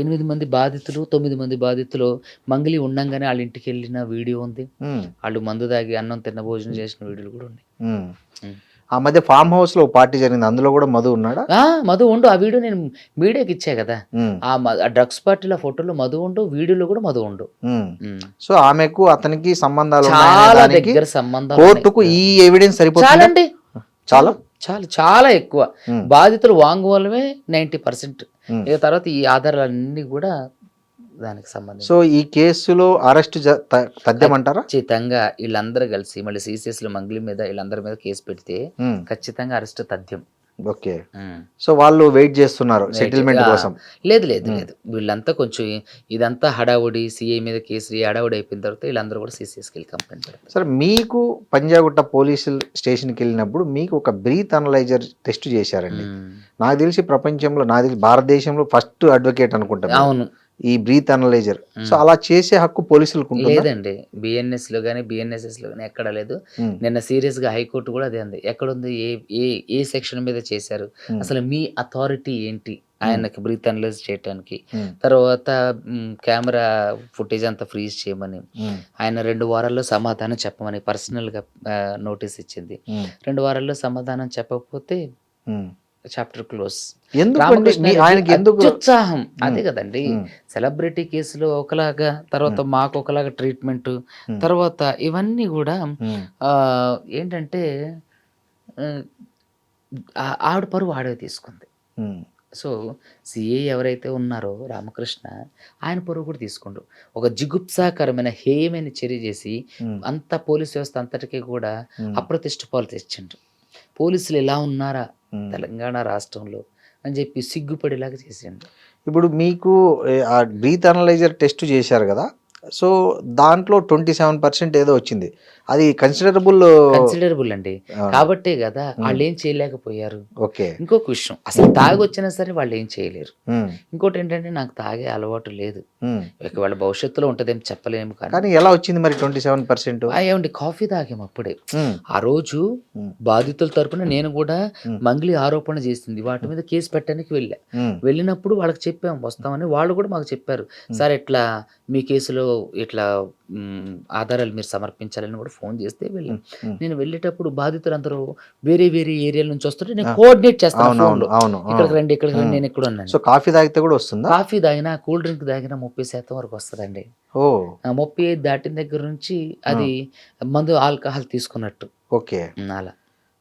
8 మంది బాధితులు 9 మంది బాధితులు మంగ్లీ ఉండంగానే వాళ్ళ ఇంటికి వెళ్ళిన వీడియో ఉంది. వాళ్ళు మందు దాగి అన్నం తిన్న భోజనం చేసిన వీడియోలు కూడా ఉన్నాయి. ఆ మధ్య ఫామ్ హౌస్ లో పార్టీ జరిగింది, అందులో కూడా మధు ఉన్నాడా? మధు ఉండు. ఆ వీడియో నేను మీడియాకి ఇచ్చా కదా. ఆ డ్రగ్స్ పార్టీల ఫోటోలో మధు ఉండు, వీడియోలో కూడా మధు ఉండు. సో ఆమెకు అతనికి సంబంధాలు చాలా దగ్గర సంబంధాలు. కోర్టుకు ఈ ఎవిడెన్స్ సరిపోతుందండి. చాలా ఎక్కువ. బాధితులు వాంగ్మూలమే 90%. ఇక తర్వాత ఈ ఆధారాలన్నీ కూడా దానికి సంబంధించి. సో ఈ కేసులో అరెస్ట్ తథ్యమంటారా? ఖచ్చితంగా వీళ్ళందరూ కలిసి మళ్ళీ సిసిఎస్ లో మంగ్లీ మీద వీళ్ళందరి మీద కేసు పెడితే ఖచ్చితంగా అరెస్ట్ తథ్యం. ఓకే. సో వాళ్ళు వెయిట్ చేస్తున్నారు సెటిల్మెంట్ కోసం? లేదు లేదు లేదు, వీళ్ళంతా కొంచెం ఇదంతా హడావుడి, సిఐ మీద కేసు హడావుడి అయిపోయిన తర్వాత వీళ్ళందరూ కూడా సిసిఎస్కి వెళ్ళి కంప్లైంట్ పెడతారు. సరే, మీకు పంజాగుట్ట పోలీసు స్టేషన్కి వెళ్ళినప్పుడు మీకు ఒక బ్రీత్ అనలైజర్ టెస్ట్ చేశారండి. నాకు తెలిసి ప్రపంచంలో, భారతదేశంలో ఫస్ట్ అడ్వకేట్ అనుకుంటా. అవును, ఈ బ్రీత్ అనలైజర్. సో అలా చేసే హక్కు పోలీసులకు లేదండి. బిఎన్ఎస్ లో కానీ బిఎన్ఎస్ఎస్ లో కానీ ఎక్కడ లేదు. నిన్న సీరియస్ గా హైకోర్టు కూడా అదే అంది. ఎక్కడుంది, ఏ సెక్షన్ మీద చేశారు, అసలు మీ అథారిటీ ఏంటి ఆయనకి బ్రీత్ అనలైజ్ చేయడానికి? తర్వాత కెమెరా ఫుటేజ్ అంతా ఫ్రీజ్ చేయమని ఆయన 2 వారాల్లో సమాధానం చెప్పమని పర్సనల్ గా నోటీస్ ఇచ్చింది. 2 వారాల్లో సమాధానం చెప్పకపోతే చాప్టర్ క్లోజ్. ఉత్సాహం అదే కదండి. సెలబ్రిటీ కేసులో ఒకలాగా, తర్వాత మాకు ఒకలాగా ట్రీట్మెంట్, తర్వాత ఇవన్నీ కూడా ఏంటంటే ఆవిడ పరువు ఆడే తీసుకుంది. ఉమ్, సో సిఏ ఎవరైతే ఉన్నారో రామకృష్ణ, ఆయన పరువు కూడా తీసుకుండు. ఒక జిగుప్సాకరమైన హేయమైన చర్య చేసి ఉమ్, అంత పోలీస్ వ్యవస్థ అంతటికీ కూడా ఉమ్, అప్రతిష్ట పాలు తెచ్చిండు. పోలీసులు ఎలా ఉన్నారా ఉమ్. తెలంగాణ రాష్ట్రంలో అని చెప్పి సిగ్గుపడేలాగా చేసిండు. ఇప్పుడు మీకు ఆ బ్రీత్ అనలైజర్ టెస్ట్ చేశారు కదా, సో దాంట్లో 27% ఏదో వచ్చింది. అది కన్సిడరబుల్. కన్సిడరబుల్ అండి. కాబట్టే కదా వాళ్ళు ఏం చేయలేకపోయారు. ఓకే. ఇంకొక విషయం, అసలు తాగి వచ్చినా సరే వాళ్ళు ఏం చేయలేరు. ఉమ్, ఇంకోటి ఏంటంటే నాకు తాగే అలవాటు లేదు. ఉమ్. ఒకవేళ భవిష్యత్తులో ఉంటుందేమో చెప్పలేము. కానీ కానీ ఎలా వచ్చింది మరి 27%? ఏమండి కాఫీ తాగాము అప్పుడే. ఉమ్, ఆ రోజు ఉమ్, బాధితుల తరపున నేను కూడా ఉమ్. మంగ్లీ ఆరోపణ చేసింది, వాటి మీద కేసు పెట్టడానికి ఉమ్, వెళ్ళినప్పుడు వాళ్ళకి చెప్పాము వస్తామని. వాళ్ళు కూడా మాకు చెప్పారు, సార్ ఇట్లా మీ కేసులో ఇట్లా ఆధారాలు మీరు సమర్పించాలని కూడా ఫోన్ చేస్తే వెళ్ళాం. ఉమ్. నేను వెళ్ళేటప్పుడు బాధితులందరూ వేరే వేరే ఏరియాల నుంచి వస్తుంటే నేను కోఆర్డినేట్ చేస్తాను అవును, phone లో. అవును. ఇక్కడికి రండి, ఇక్కడికి రండి, నేను ఇక్కడ ఉన్నాను. సో కాఫీ తాగితే కూడా వస్తుందా? కాఫీ తాగినా కూల్ డ్రింక్ తాగినా 30% వరకు వస్తుందండి. ఓ 35 దాటిన దగ్గర నుంచి అది మందు ఆల్కహాల్ తీసుకున్నట్టు. ఓకే. అలా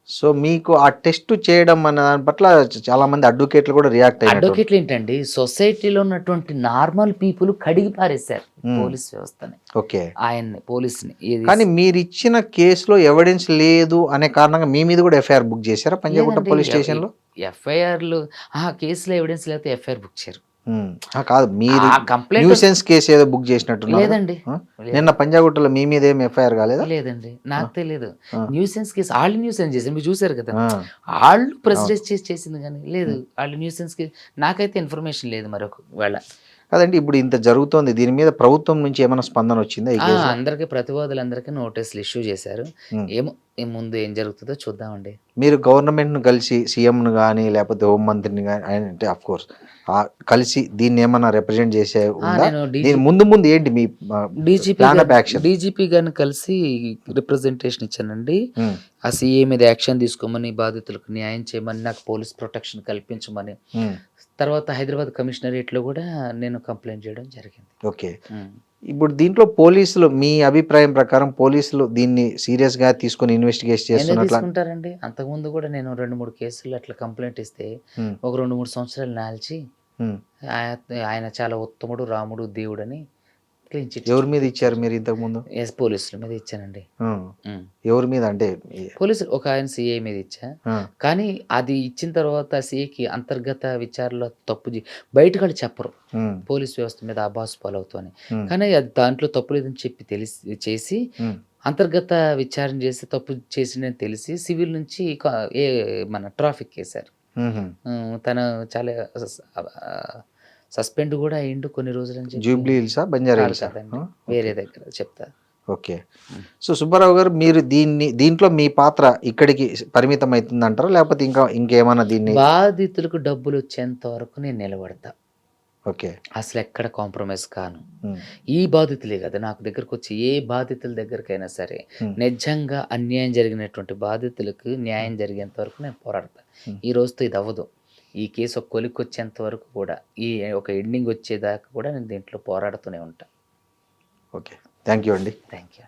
సో మీకు ఆ టెస్ట్ చేయడం అన్న దాని పట్ల చాలా మంది అడ్వకేట్లు కూడా రియాక్ట్ అయ్యారు. అడ్వకేట్లు ఏంటండి, సొసైటీలో ఉన్నటువంటి నార్మల్ పీపుల్ కడిగి పారేశారు పోలీస్ వ్యవస్థని, ఓకే. ఆయన్ని పోలీస్ని. కానీ మీరు ఇచ్చిన కేసులో ఎవిడెన్స్ లేదు అనే కారణంగా మీ మీద కూడా ఎఫ్ఐఆర్ బుక్ చేశారా పంజాగుట్ట పోలీస్ స్టేషన్లో? ఎఫ్ఐఆర్లు కేసులో ఎవిడెన్స్ లేకపోతే ఎఫ్ఐఆర్ బుక్ చేయరు. కాదు, మీరు కంప్లైంట్ న్యూసెన్స్ కేసు ఏదో బుక్ చేసినట్టున్నారు. లేదండి, నిన్న పంజాగుట్టలో మీ మీద ఏం ఎఫ్ఐఆర్ కాలేదా? లేదండి, నాకు తెలియదు. న్యూసెన్స్ కేసు వాళ్ళు న్యూసెన్స్ చేసి మీరు చూసారు కదా, వాళ్ళు ప్రెసిడెన్స్ చేసింది కానీ లేదు. వాళ్ళు న్యూసెన్స్ కేసు నాకైతే ఇన్ఫర్మేషన్ లేదు. మరి ఒకవేళ కదండి, ఇప్పుడు ఇంత జరుగుతోంది, దీని మీద ప్రభుత్వం నుంచి ఏమైనా స్పందన వచ్చిందా? అందరికి ప్రతివాదులందరికీ నోటీసులు ఇష్యూ చేశారు. ఏమో ముందు ఏం జరుగుతుందో చూద్దామండి. మీరు గవర్నమెంట్ను కలిసి సీఎంను కానీ లేకపోతే హోంమంత్రిని కానీ, అంటే అఫ్ కోర్స్ కలిసి దీన్ని ఏమన్నా రిప్రజెంట్ చేసే ఉందా? దీని ముందు ఏంటి మీ డీజీపీ గారిని కలిసి రిప్రజెంటేషన్ ఇచ్చానండి. ఆ సీఏ మీద యాక్షన్ తీసుకోమని, బాధితులకు న్యాయం చేయమని, నాకు పోలీస్ ప్రొటెక్షన్ కల్పించమని. తర్వాత హైదరాబాద్ కమిషనరేట్లో కూడా నేను కంప్లైంట్ చేయడం జరిగింది. ఓకే. ఇప్పుడు దీంట్లో పోలీసులు, మీ అభిప్రాయం ప్రకారం పోలీసులు దీన్ని సీరియస్ గా తీసుకొని ఇన్వెస్టిగేట్ చేసుకుంటారండి. అంతకుముందు కూడా నేను 2-3 కేసులు అట్లా కంప్లైంట్ ఇస్తే ఒక 2-3 సంవత్సరాలు నాల్చి ఆయన చాలా ఉత్తముడు, రాముడు, దేవుడని క్లీన్ చిట్. ఎవరి మీద ఇచ్చారు మీరు ఇంతకు ముందు? పోలీసుల మీద ఇచ్చానండి. ఎవరి మీద అంటే? పోలీసులు ఒక ఆయన సిఐ మీద ఇచ్చా. కానీ అది ఇచ్చిన తర్వాత సిఐకి అంతర్గత విచారణలో తప్పు బయటకు వాళ్ళు చెప్పరు పోలీస్ వ్యవస్థ మీద అబాస్ పాలవుతూ అని. కానీ అది దాంట్లో తప్పు లేదని చెప్పి చేసి అంతర్గత విచారణ చేసి తప్పు చేసిందని తెలిసి సివిల్ నుంచి మన ట్రాఫిక్ వేశారు. తను చాలా సస్పెండ్ కూడా అయ్యిండు కొన్ని రోజులు అని చెప్పి. జూబ్లీ హిల్సా, బంజారా హిల్సా? వేరే దగ్గర చెప్తా. ఓకే. సో సుబ్బారావు గారు, మీరు దీంట్లో మీ పాత్ర ఇక్కడికి పరిమితం అవుతుంది అంటారా, లేకపోతే ఇంకేమైనా దీన్ని? బాధితులకు డబ్బులు వచ్చేంత వరకు నేను నిలబడతా. ఓకే. అసలు ఎక్కడ కాంప్రమైజ్ కాను. ఈ బాధితులే కదా, నాకు దగ్గరకు వచ్చి ఏ బాధితుల దగ్గరకైనా సరే నిజంగా అన్యాయం జరిగినటువంటి బాధితులకు న్యాయం జరిగేంత వరకు నేను పోరాడతా. ఈ రోజుతో ఇది అవ్వదు. ఈ కేసు ఒక కొలిక్కి వచ్చేంత వరకు కూడా, ఈ ఒక ఎండింగ్ వచ్చేదాకా కూడా నేను దీంట్లో పోరాడుతూనే ఉంటాను. ఓకే, థ్యాంక్ యూ అండి. Thank you.